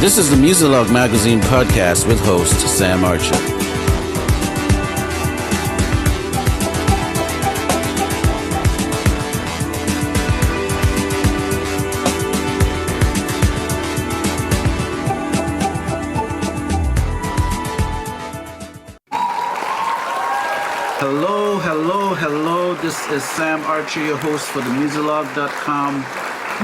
This is the Muzilog Magazine Podcast with host Sam Archer. Hello. This is Sam Archer, your host for the Muzilog.com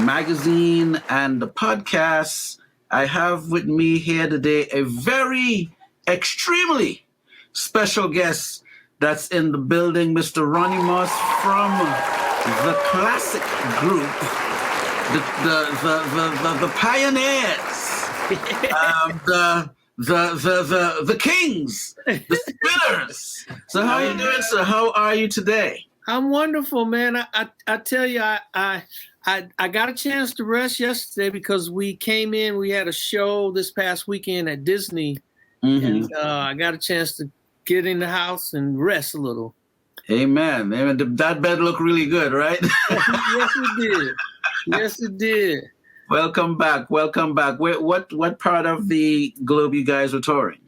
magazine and the podcast. I have with me here today a very extremely special guest that's in the building, Mr. Ronnie Moss from the classic group, the Pioneers, the Kings, the Spinners. So how are you doing, sir? How are you today? I'm wonderful, man. I tell you, I got a chance to rest yesterday because we came in. We had a show this past weekend at Disney, and I got a chance to get in the house and rest a little. Amen. That bed looked really good, right? Yes, it did. Welcome back. What part of the globe you guys were touring?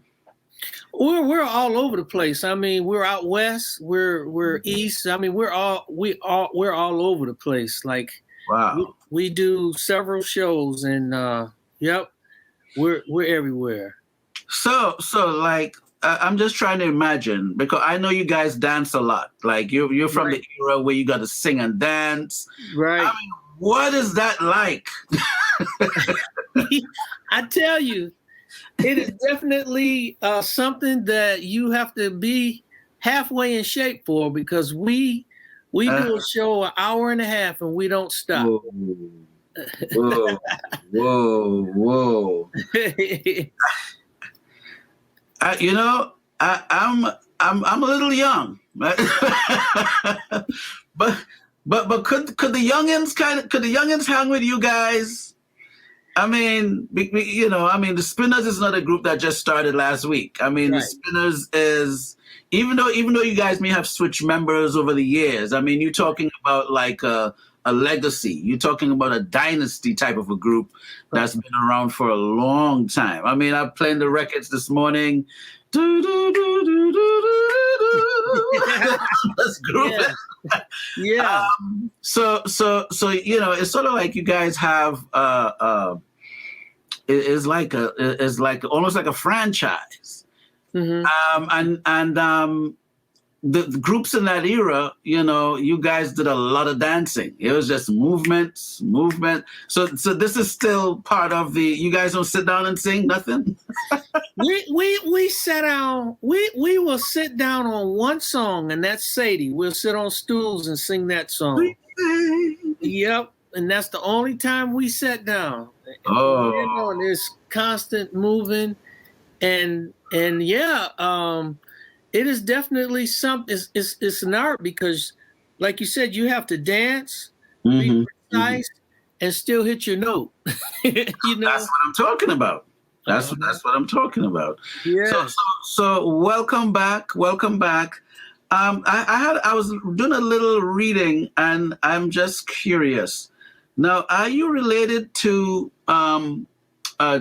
We're all over the place. I mean, we're out west. We're east. I mean, we're all over the place. Like, wow. We do several shows, and we're everywhere. So like, I'm just trying to imagine, because I know you guys dance a lot. Like you're from the era where you got to sing and dance. Right. I mean, what is that like? I tell you, it is definitely something that you have to be halfway in shape for, because we do a show an hour and a half and we don't stop. Whoa. I'm a little young, but could the youngins hang with you guys? I mean, the Spinners is not a group that just started last week. I mean, The Spinners is, even though you guys may have switched members over the years, I mean, you're talking about like a legacy. You're talking about a dynasty type of a group that's been around for a long time. I mean, I'm playing the records this morning. This group. Yeah. So it's sort of like you guys have it's like almost like a franchise. Mm-hmm. The groups in that era, you guys did a lot of dancing. It was just movement. So this is still part of the. You guys don't sit down and sing nothing. we sat down. We will sit down on one song, and that's Sadie. We'll sit on stools and sing that song. Yep, and that's the only time we sat down. Oh, and there's constant moving, and it is definitely something. It's an art, because, like you said, you have to dance, be precise, and still hit your note. That's what I'm talking about. That's what I'm talking about. Yeah. So welcome back. I was doing a little reading, and I'm just curious. Now, are you related to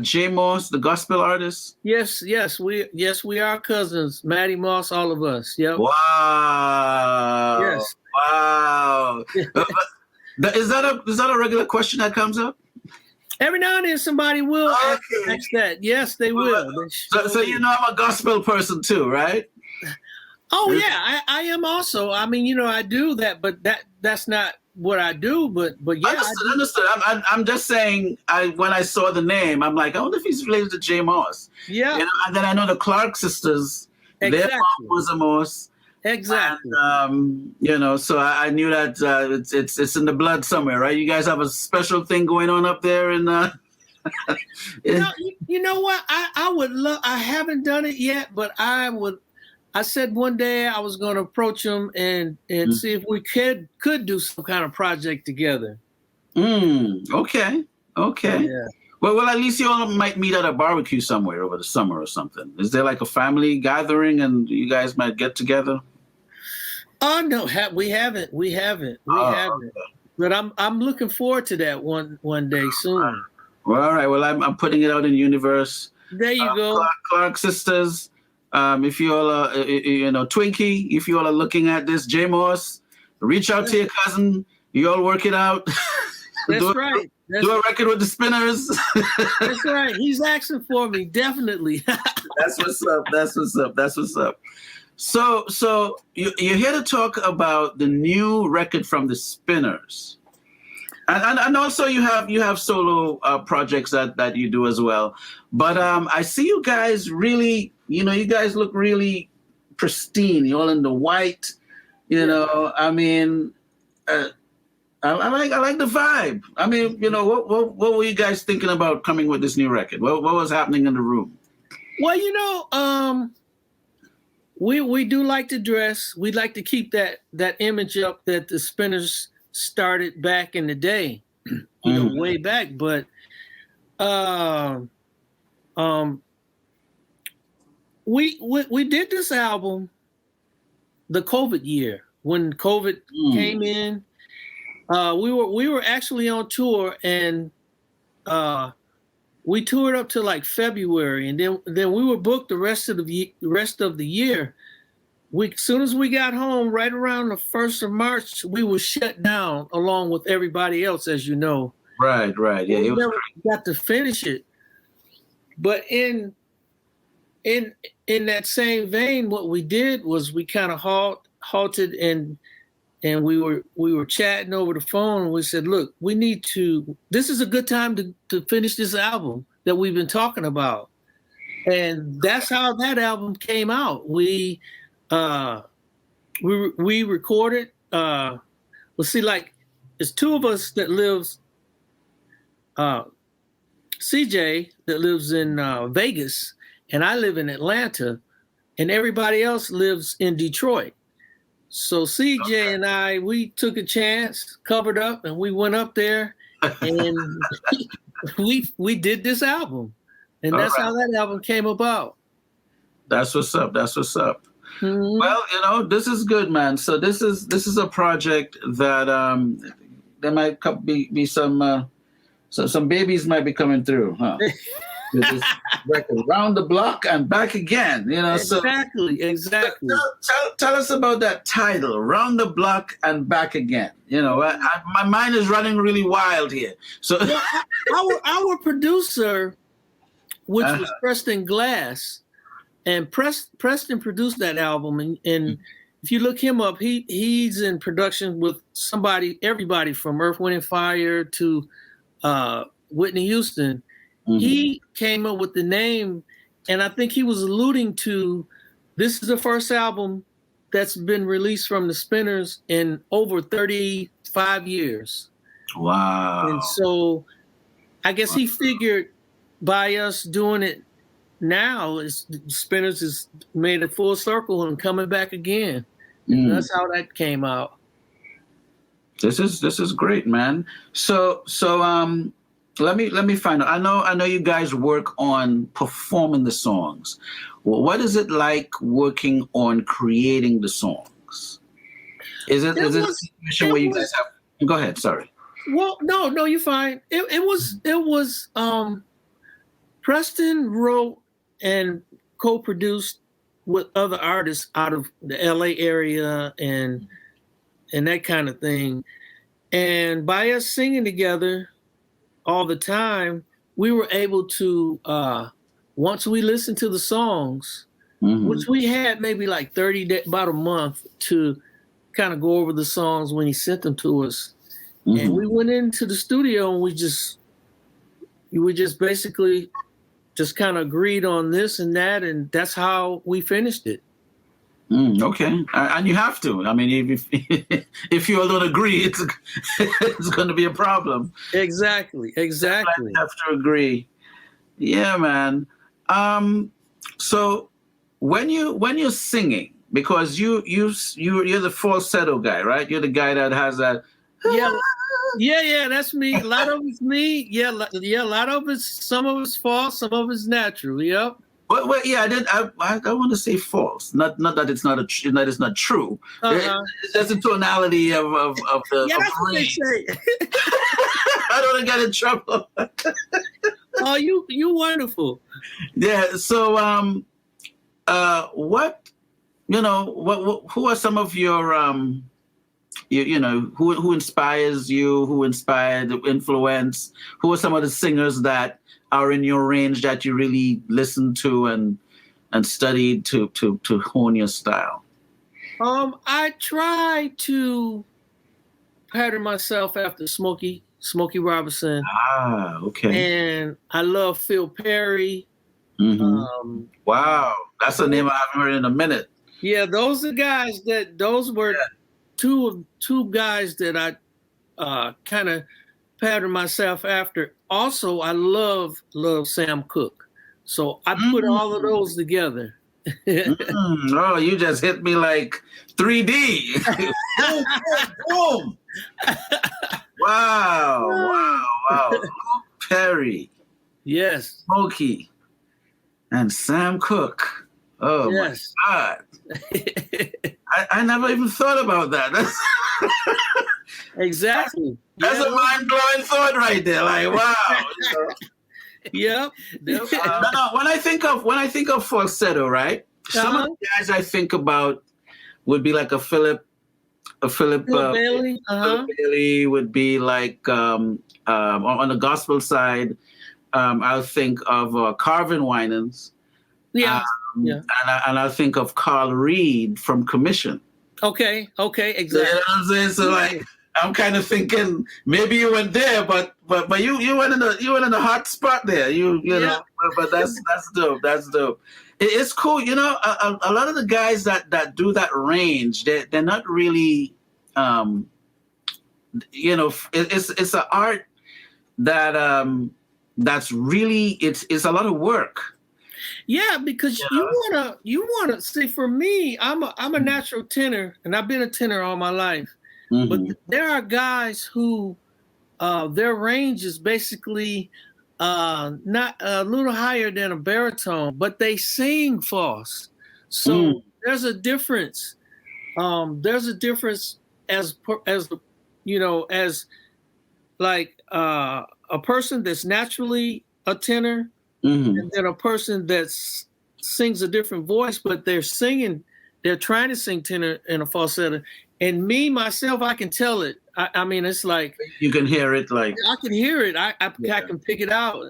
J. Moss, the gospel artist? Yes, we are cousins. Maddie Moss, all of us. Yep. Wow. Yes. Wow. Is that a regular question that comes up? Every now and then somebody will ask that. Yes, they will. So I'm a gospel person too, right? Oh yeah, I am also. I mean, I do that, but that's not what I do. But yeah, understood. I'm just saying. When I saw the name, I'm like, I wonder if he's related to J. Moss. Yeah. And then I know the Clark sisters. Exactly. Their mom was a Moss. Exactly. And, so I knew that it's in the blood somewhere, right? You guys have a special thing going on up there in. You know what? I would love. I haven't done it yet, but I would. I said one day I was going to approach them and see if we could do some kind of project together. Okay. Yeah. Well, at least you all might meet at a barbecue somewhere over the summer or something. Is there like a family gathering and you guys might get together? Oh no, we haven't. We haven't. Okay. But I'm looking forward to that one day soon. Well, all right. Well, I'm putting it out in the universe. There you go. Clark sisters. If you all are, Twinkie, if you all are looking at this, J Moss, reach out to your cousin. You all work it out. That's right. Do a record with the Spinners. That's right. He's asking for me, definitely. That's what's up. So you're here to talk about the new record from the Spinners. And also you have solo projects that you do as well. But I see you guys really, you guys look really pristine. You're all in the white, I mean, I like the vibe. I mean, what were you guys thinking about coming with this new record? What was happening in the room? Well, we do like to dress. We'd like to keep that image up that the Spinners started back in the day, way back. But we did this album the COVID year when COVID came in. We were actually on tour, and we toured up to like February, and then we were booked the rest of the year. As soon as we got home, right around the 1st of March, we were shut down along with everybody else, as you know. Right. Yeah, we never got to finish it. But in that same vein, what we did was we kind of halted and we were chatting over the phone, and we said, look, this is a good time to finish this album that we've been talking about. And that's how that album came out. We recorded, it's two of us that lives, CJ that lives in Vegas, and I live in Atlanta, and everybody else lives in Detroit. So CJ and we took a chance, covered up, and we went up there, and we did this album, and that's how that album came about. That's what's up. Mm-hmm. Well, this is good, man. So this is a project that there might be some babies might be coming through, huh? With this record, Round the Block and Back Again, Exactly. Tell us about that title, Round the Block and Back Again. My mind is running really wild here. So our producer, which was Preston Glass, and Preston produced that album, and if you look him up, he's in production with everybody from Earth, Wind and Fire to Whitney Houston. Mm-hmm. He came up with the name, and I think he was alluding to, this is the first album that's been released from the Spinners in over 35 years. Wow. And so I guess he figured by us doing it now, Spinners has made a full circle and coming back again. And that's how that came out. This is great, man. So let me find out. I know you guys work on performing the songs. Well, what is it like working on creating the songs? Is it a situation where you guys have? Go ahead. Sorry. Well, no, you're fine. It was Preston wrote and co-produced with other artists out of the LA area and that kind of thing. And by us singing together all the time, we were able to, once we listened to the songs, which we had maybe like 30 days, about a month to kind of go over the songs when he sent them to us. And we went into the studio and we just basically just kind of agreed on this and that, and that's how we finished it. Okay, and you have to. I mean, if you all don't agree, it's going to be a problem. Exactly. You have to agree. Yeah, man. So when you're singing, because you're the falsetto guy, right? You're the guy that has that. Yeah, that's me. A lot of it's me. Yeah, a lot of it's, some of it's false, some of it's natural. Yep. Well, yeah, I don't want to say false. Not that it's not that it's not true. It's just the tonality of the. Yeah, that's what they say. I don't want to get in trouble. Oh, you wonderful. Yeah. So, what who are some of your who inspires you? Who inspired, influence? Who are some of the singers that are in your range that you really listen to and studied to hone your style? I try to pattern myself after Smokey Robinson. Okay. And I love Phil Perry. Mm-hmm. Wow, that's a name I haven't heard in a minute. Yeah, those were two guys that I kind of patterned myself after. Also, I love Sam Cooke. So I put all of those together. Oh, you just hit me like 3D. Boom, boom, boom. Wow. Luke Perry. Yes. Smokey. And Sam Cooke. Oh, yes. My God. I never even thought about that. Exactly. That's a mind-blowing thought right there. Like, wow. Yep. No, when I think of falsetto, right? Some of the guys I think about would be like a Philip Bailey. Philip Bailey would be like on the gospel side. I'll think of Carvin Winans. Yeah. And I'll think of Carl Reed from Commission. Okay, exactly. You know what I'm saying? So like, I'm kind of thinking maybe you went there, but you went in the hot spot there. You know, but that's dope. That's dope. It's cool. You know, a lot of the guys that do that range, they're not really, it's an art that that's really it's a lot of work. Yeah, because you wanna see. For me, I'm a natural tenor, and I've been a tenor all my life. Mm-hmm. But there are guys who their range is basically not a little higher than a baritone, but they sing false. So there's a difference. There's a difference as like a person that's naturally a tenor. Mm-hmm. And then a person that sings a different voice, but they're trying to sing tenor in a falsetto. And me, myself, I can tell it. I mean, it's like... You can hear it like... I can hear it. I can pick it out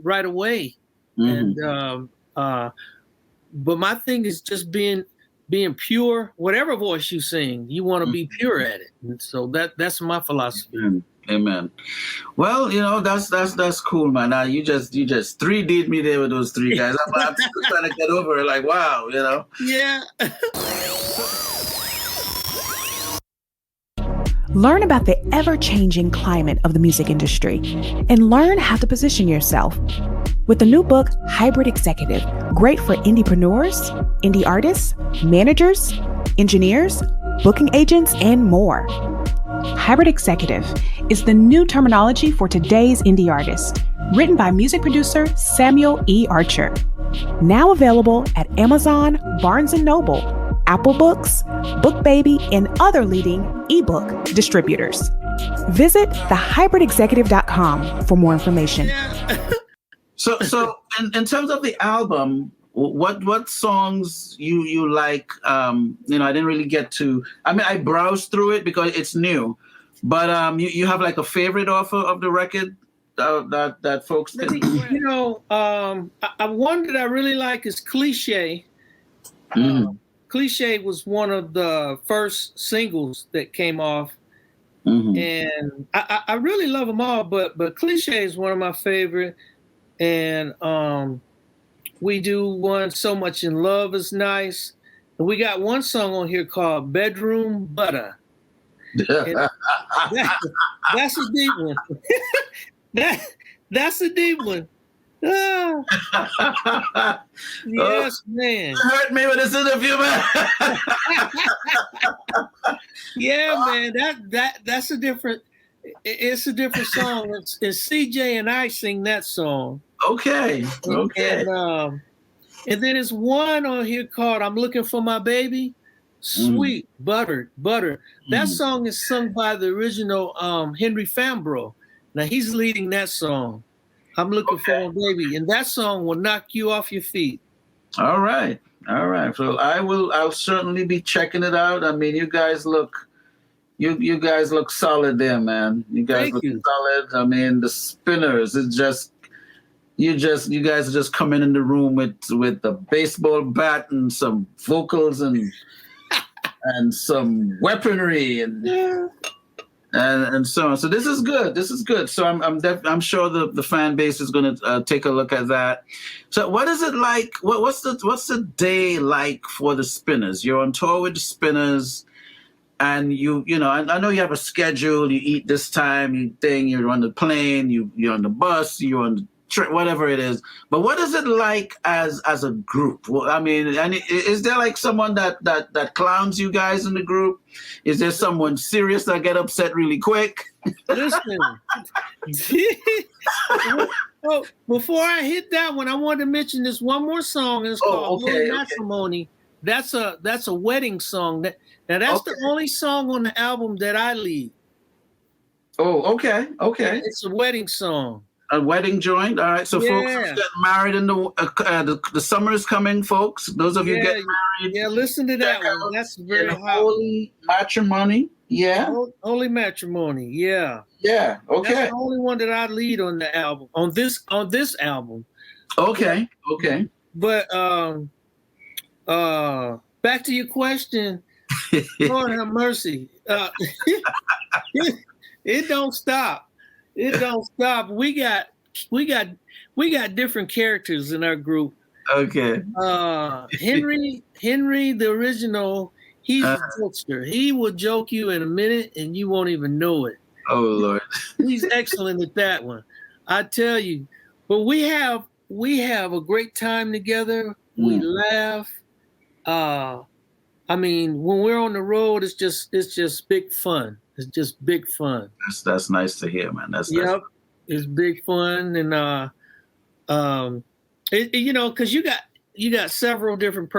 right away. Mm-hmm. And but my thing is just being pure. Whatever voice you sing, you want to be pure at it. And so that's my philosophy. Amen. Well, that's cool, man. Now you just 3D'd me there with those three guys. I'm still trying to get over it. Like, wow, Yeah. Learn about the ever-changing climate of the music industry and learn how to position yourself. With the new book, Hybrid Executive, great for indiepreneurs, indie artists, managers, engineers, booking agents, and more. Hybrid Executive is the new terminology for today's indie artist, written by music producer Samuel E. Archer. Now available at Amazon, Barnes & Noble, Apple Books, BookBaby, and other leading ebook distributors. Visit thehybridexecutive.com for more information. So in terms of the album, what songs you like? I didn't really get to. I mean, I browsed through it because it's new, but you have like a favorite off of the record that folks can. One that I really like is Cliche. Cliche was one of the first singles that came off, and I really love them all, but Cliche is one of my favorite, and we do one So Much in Love is nice. And we got one song on here called Bedroom Butter. That's a deep one. That's a deep one. Yes, man. You hurt me with this interview, man. Yeah, man. That's a different. It's a different song. It's CJ and I sing that song. Okay. And then there's one on here called I'm Looking for My Baby. Sweet butter. That song is sung by the original Henry Fambro. Now he's leading that song. I'm looking for baby, and that song will knock you off your feet. All right. So I'll certainly be checking it out. I mean, you guys look solid there, man. You guys look solid. I mean, the Spinners, you guys are just coming in the room with the baseball bat and some vocals and some weaponry and so on. So this is good. So I'm sure the fan base is going to take a look at that. So what is it like? What's the day like for the Spinners? You're on tour with the Spinners, and you know I know you have a schedule. You eat this time, you're on the plane, you're on the bus, you're on the trip, whatever it is. But what is it like as a group? Well, I mean, and is there like someone that clowns you guys in the group? Is there someone serious that get upset really quick? Listen. Oh, before I hit that one, I wanted to mention this one more song. It's called Matrimony. That's a wedding song. That's the only song on the album that I lead. Oh, okay. It's a wedding song. A wedding joint. All right. So folks get married in the summer is coming, folks. Those of you getting married. Yeah, listen to that one. That's very hot. Holy Matrimony. Yeah. Holy Matrimony. Yeah. Yeah. Okay. That's the only one that I lead on the album. On this album. Okay. But back to your question. Lord have mercy. It don't stop. It don't stop. We got different characters in our group. Okay. Henry, the original, he's a jokester. He will joke you in a minute and you won't even know it. Oh Lord. He's excellent at that one. I tell you. But we have a great time together. We laugh. I mean, when we're on the road, it's just big fun. It's just big fun. That's nice to hear, man. It's big fun, and because you got several different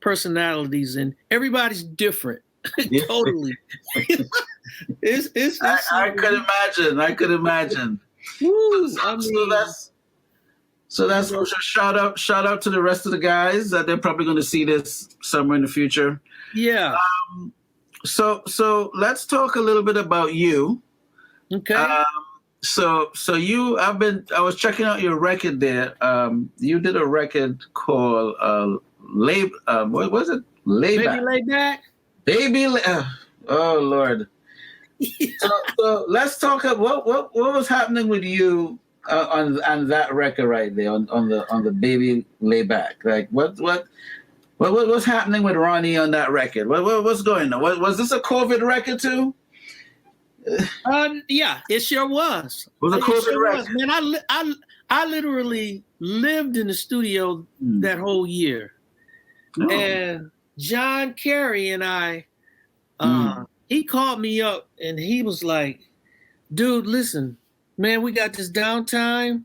personalities, and everybody's different. Totally. I could imagine. Woo, So that's shout out to the rest of the guys that they're probably going to see this somewhere in the future. Yeah. So let's talk a little bit about you. Okay. I was checking out your record there. You did a record called what was it? Baby Lay Back. Oh Lord. so let's talk about what was happening with you on that record right there on the Baby Lay Back. Like what was happening with Ronnie on that record? What's going on? Was this a COVID record too? Yeah, it sure was. Was a COVID record? Man, I literally lived in the studio that whole year. Oh. And John Kerry and I, he called me up and he was like, "Dude, listen, man, we got this downtime.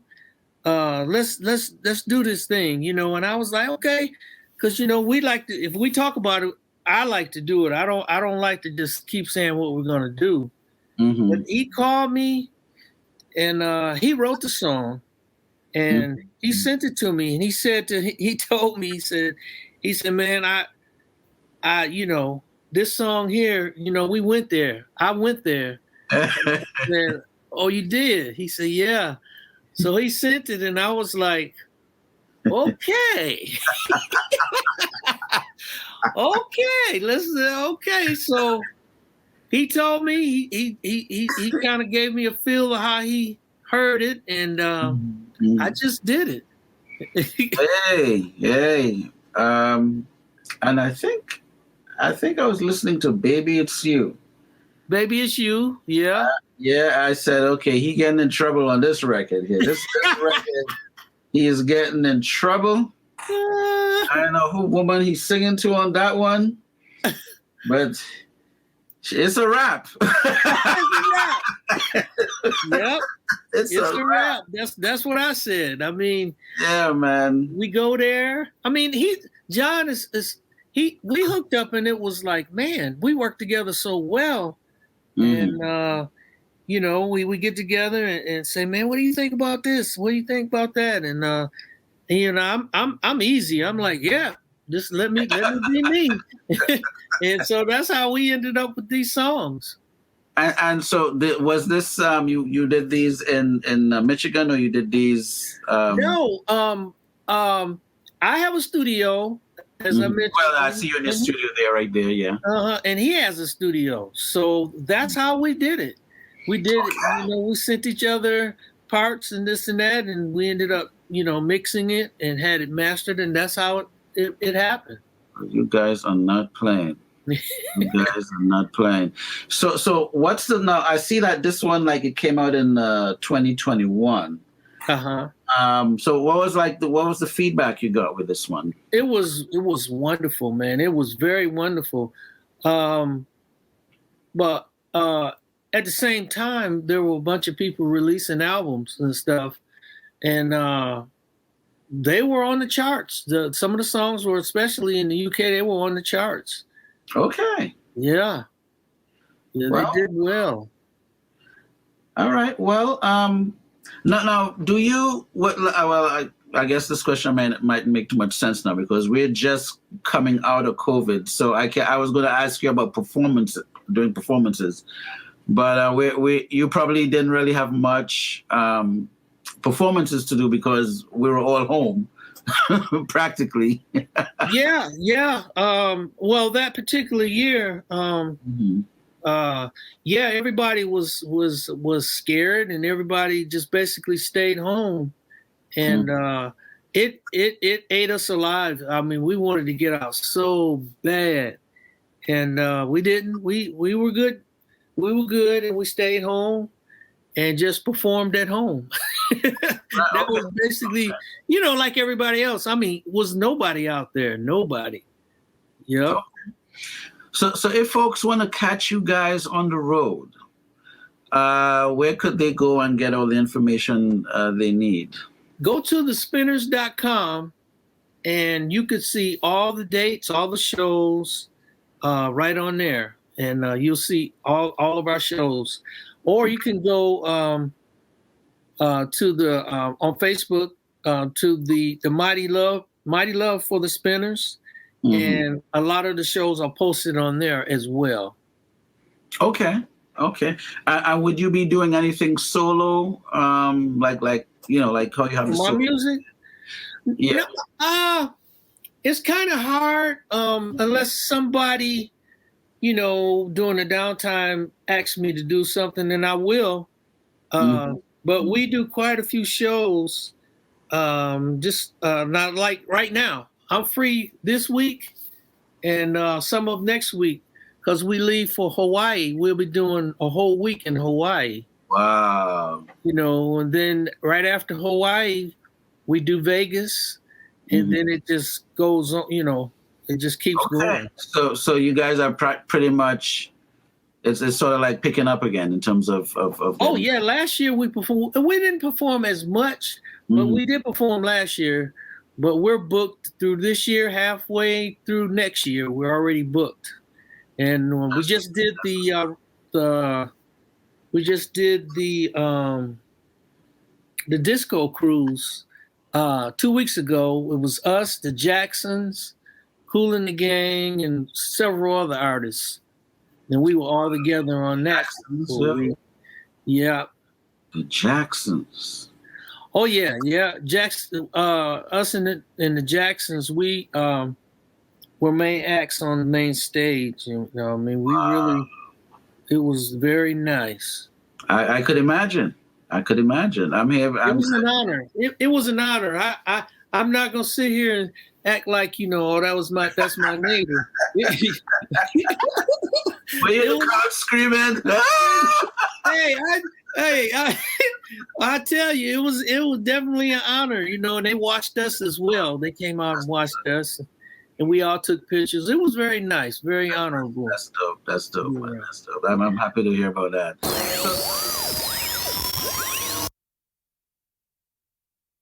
Let's do this thing, you know." And I was like, "Okay," because we like to. If we talk about it, I like to do it. I don't like to just keep saying what we're gonna do. Mm-hmm. But he called me, and he wrote the song, and he sent it to me, and he told me, he said, "Man, I this song here, we went there. I went there." And, "Oh, you did?" He said, "Yeah." So he sent it, and I was like, "Okay." Okay. So he told me he kind of gave me a feel of how he heard it, and I just did it. Hey. And I think I was listening to "Baby It's You." Baby It's You, yeah. Yeah, I said, okay, he getting in trouble on this record here. This record, he is getting in trouble. I don't know who woman he's singing to on that one, but it's a rap. Yep. It's a rap. That's what I said. I mean, yeah, man. We go there. I mean, John we hooked up, and it was like, man, we worked together so well. And we get together and say, man, what do you think about this? What do you think about that? And I'm easy. I'm like, yeah, just let me be me. And so that's how we ended up with these songs. And so was this you did these in Michigan, or you did these? No, I have a studio, as I mentioned. Well, I see you in your studio there, right there, yeah. And he has a studio, so that's how we did it. We did it. We sent each other parts and this and that, and we ended up, mixing it and had it mastered, and that's how it happened. You guys are not playing. You guys are not playing. So what's now? I see that this one, like, it came out in 2021. So what was the feedback you got with this one? It was wonderful, man. It was very wonderful. But at the same time, there were a bunch of people releasing albums and stuff, and they were on the charts. Some of the songs were, especially in the UK, they were on the charts. Okay. Yeah. Well, they did well. All right. Well, now, do you? I guess this question might make too much sense now, because we're just coming out of COVID. So I was going to ask you about doing performances, but you probably didn't really have much performances to do because we were all home. Practically. Yeah. Well, that particular year, everybody was scared, and everybody just basically stayed home, and it ate us alive. I mean, we wanted to get out so bad, and we didn't. We were good. We were good, and we stayed home and just performed at home. That was basically, like everybody else. I mean, was nobody out there? Nobody. Yep. So if folks want to catch you guys on the road, where could they go and get all the information they need? Go to thespinners.com, and you could see all the dates, all the shows right on there. And you'll see all of our shows. Or you can go to the on Facebook to the Mighty Love for the Spinners, and a lot of the shows are posted on there as well. Okay. And would you be doing anything solo, like how you have my music? Yeah. It's kind of hard unless somebody, during the downtime asks me to do something, then I will. But we do quite a few shows, just not like right now. I'm free this week and some of next week, because we leave for Hawaii. We'll be doing a whole week in Hawaii. Wow. And then right after Hawaii, we do Vegas, and then it just goes on, it just keeps going. So you guys are pretty much, it's sort of like picking up again in terms of Oh yeah, last year we performed. We didn't perform as much, but we did perform last year. But we're booked through this year, halfway through next year. We're already booked, and we just did the disco cruise 2 weeks ago. It was us, the Jacksons, Kool and the Gang, and several other artists. And we were all together on that. Yeah. The Jacksons. Oh yeah. Jackson, us and the Jacksons, we were main acts on the main stage. We really, it was very nice. I could imagine. I'm here. It was an honor. It was an honor. I'm not gonna sit here and act like that's my neighbor. Were you in the crowd screaming? I tell you, it was definitely an honor. And they watched us as well. They came out and watched us, and we all took pictures. It was very nice, very honorable. That's dope. Yeah. That's dope. I'm happy to hear about that.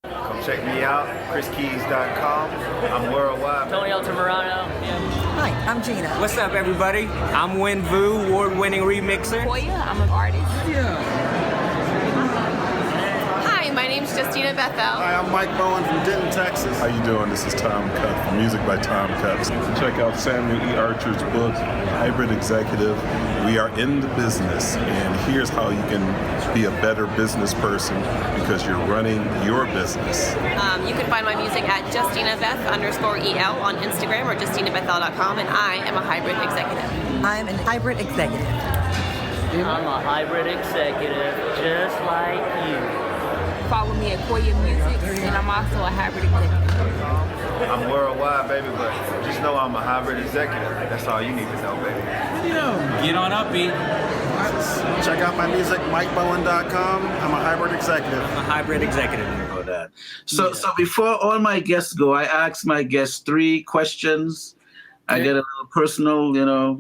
Come check me out, chriskeys.com. I'm worldwide. Tony Altamirano. Yeah. Hi, I'm Gina. What's up, everybody? I'm Win Vu, award-winning remixer. Koya, I'm an artist. Yeah. Hi, my name's Justina Bethel. Hi, I'm Mike Bowen from Denton, Texas. How you doing? This is Tom Cutt from Music by Tom Cutt. Check out Samuel E. Archer's book, Hybrid Executive. We are in the business, and here's how you can be a better business person because you're running your business. You can find my music at JustinaBeth_EL on Instagram or JustinaBethel.com, and I am a hybrid executive. I'm a hybrid executive. I'm a hybrid executive, just like you. Follow me at Koya Music, and I'm also a hybrid executive. I'm worldwide, baby, but just know I'm a hybrid executive. That's all you need to know, baby. Get on up, B. Check out my music, MikeBowen.com. I'm a hybrid executive. I'm a hybrid executive. That. So before all my guests go, I ask my guests 3 questions. Okay. I get a little personal,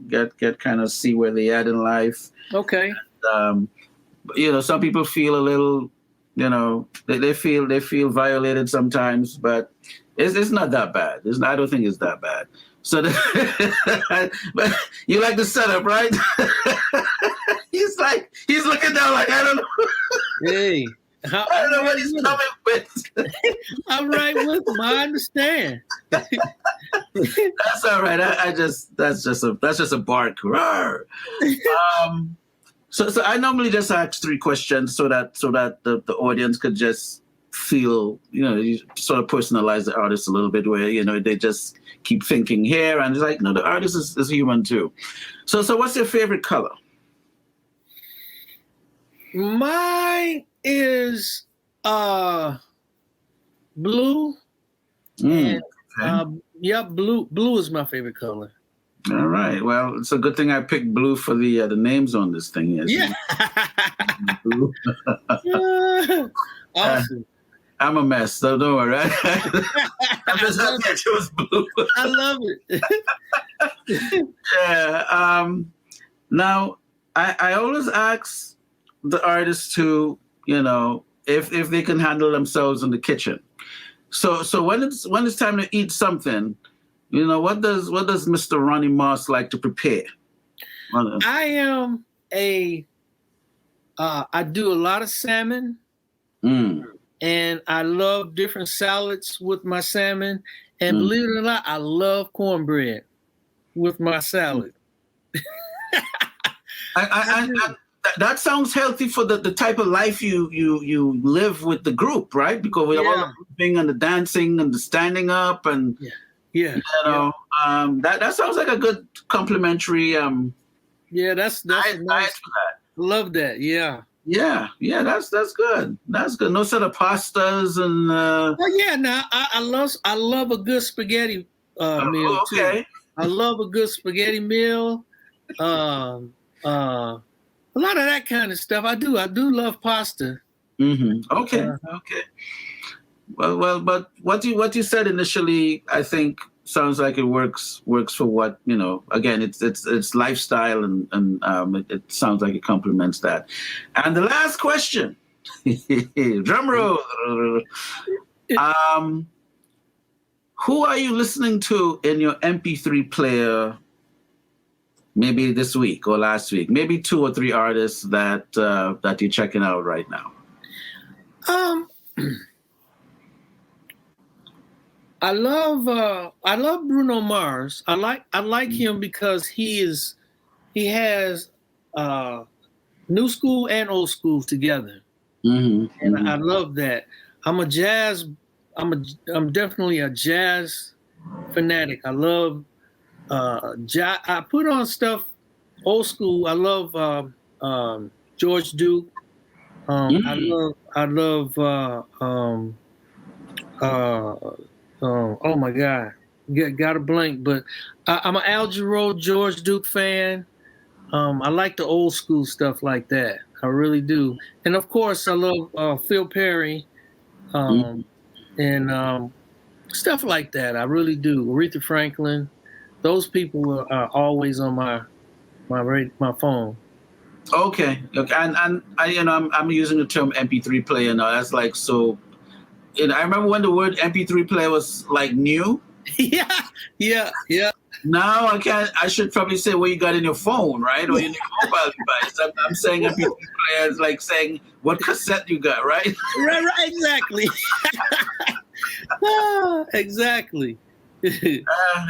get kind of see where they at in life. Okay. And, some people feel a little, they feel violated sometimes, but it's not that bad. I don't think it's that bad. So, but you like the setup, right? He's looking down like, I don't know. Hey. I don't know what he's coming with. I'm right with him. I understand. That's all right. That's just a bark. So I normally just ask 3 questions so that the audience could just feel, you sort of personalize the artist a little bit where, they just keep thinking here and it's like, no, the artist is human too. So what's your favorite color? Mine is blue. And, blue is my favorite color. All right. Well, it's a good thing I picked blue for the names on this thing. Yes. Yeah. Blue. Awesome. I'm a mess, so don't worry. Right? I'm just happy I chose blue. I love it. Yeah. Now, I always ask the artists to, if they can handle themselves in the kitchen. So when it's time to eat something, what does Mr. Ronnie Moss like to prepare? I am I do a lot of salmon, and I love different salads with my salmon. And believe it or not, I love cornbread with my salad. That sounds healthy for the type of life you live with the group, right? Because we all the moving and the dancing and the standing up and that sounds like a good complimentary. That's nice for that. Love that. Yeah. Yeah, that's good. That's good. No set of pastas and. I love a good spaghetti meal too. I love a good spaghetti meal. A lot of that kind of stuff. I do love pasta. Mm-hmm. Okay. Well, but what you said initially, I think sounds like it works for what, again, it's lifestyle and it sounds like it complements that. And the last question, drum roll. Who are you listening to in your MP3 player? Maybe this week or last week, maybe 2 or 3 artists that you're checking out right now. I love Bruno Mars. I like him because he has new school and old school together, and I love that. I'm definitely a jazz fanatic. I love jazz. I put on stuff old school. I love George Duke. I love oh my God, got a blank. But I'm an Al Jarreau, George Duke fan. I like the old school stuff like that. I really do. And of course, I love Phil Perry, and stuff like that. I really do. Aretha Franklin. Those people are always on my phone. Okay. And I'm using the term MP3 player now. That's like so. I remember when the word MP3 player was like new. Yeah. No, I can't. I should probably say what you got in your phone, right? Or in your mobile device. I'm saying MP3 player is like saying what cassette you got, right? Right, exactly. Exactly.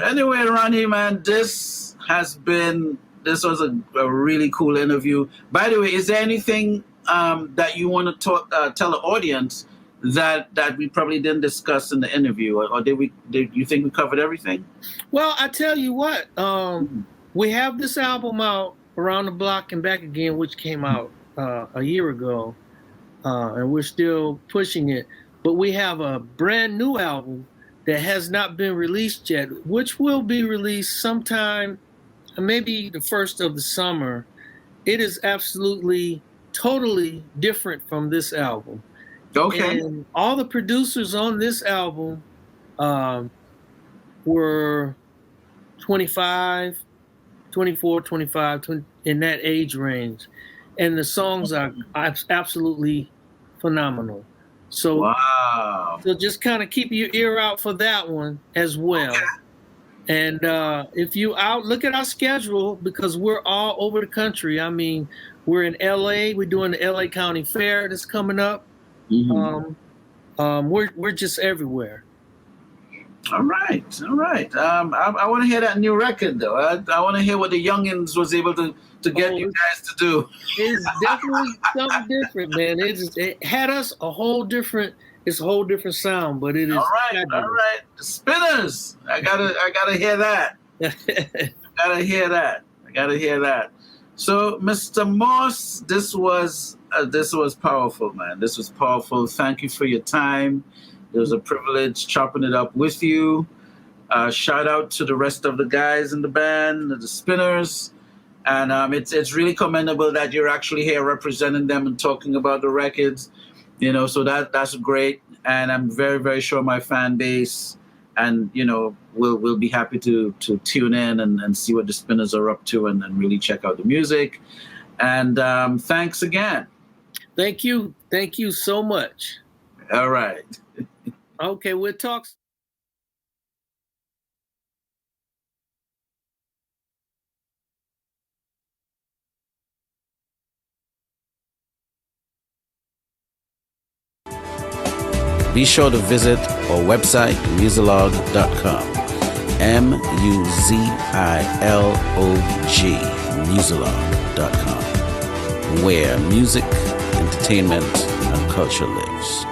Anyway, Ronnie, man, this was a really cool interview. By the way, is there anything that you want to tell the audience that we probably didn't discuss in the interview, or did you think we covered everything? Well, I tell you what, we have this album out, Around the Block and Back Again, which came out a year ago, and we're still pushing it. But we have a brand new album that has not been released yet, which will be released sometime, maybe the first of the summer. It is absolutely, totally different from this album. Okay. And all the producers on this album were 24, 25, in that age range. And the songs are absolutely phenomenal. So, wow. So just kind of keep your ear out for that one as well. Okay. And if you look at our schedule, because we're all over the country. I mean, we're in LA. We're doing the LA County Fair that's coming up. Mm-hmm. We're just everywhere. All right. I want to hear that new record, though. I want to hear what the Youngins was able to get you guys to do. It's definitely something different, man. It had us a whole different sound, but it is all right. The Spinners. I gotta hear that. I gotta hear that. So, Mr. Moss, this was powerful, man. This was powerful. Thank you for your time. It was a privilege chopping it up with you. Shout out to the rest of the guys in the band, the Spinners. And it's really commendable that you're actually here representing them and talking about the records. So that's great. And I'm very, very sure my fan base and, will be happy to tune in and see what the Spinners are up to and really check out the music. And thanks again. Thank you. Thank you so much. All right. Okay, we'll talk. Be sure to visit our website, Muzilog.com. MUZILOG, Muzilog.com, where music, entertainment, and culture lives.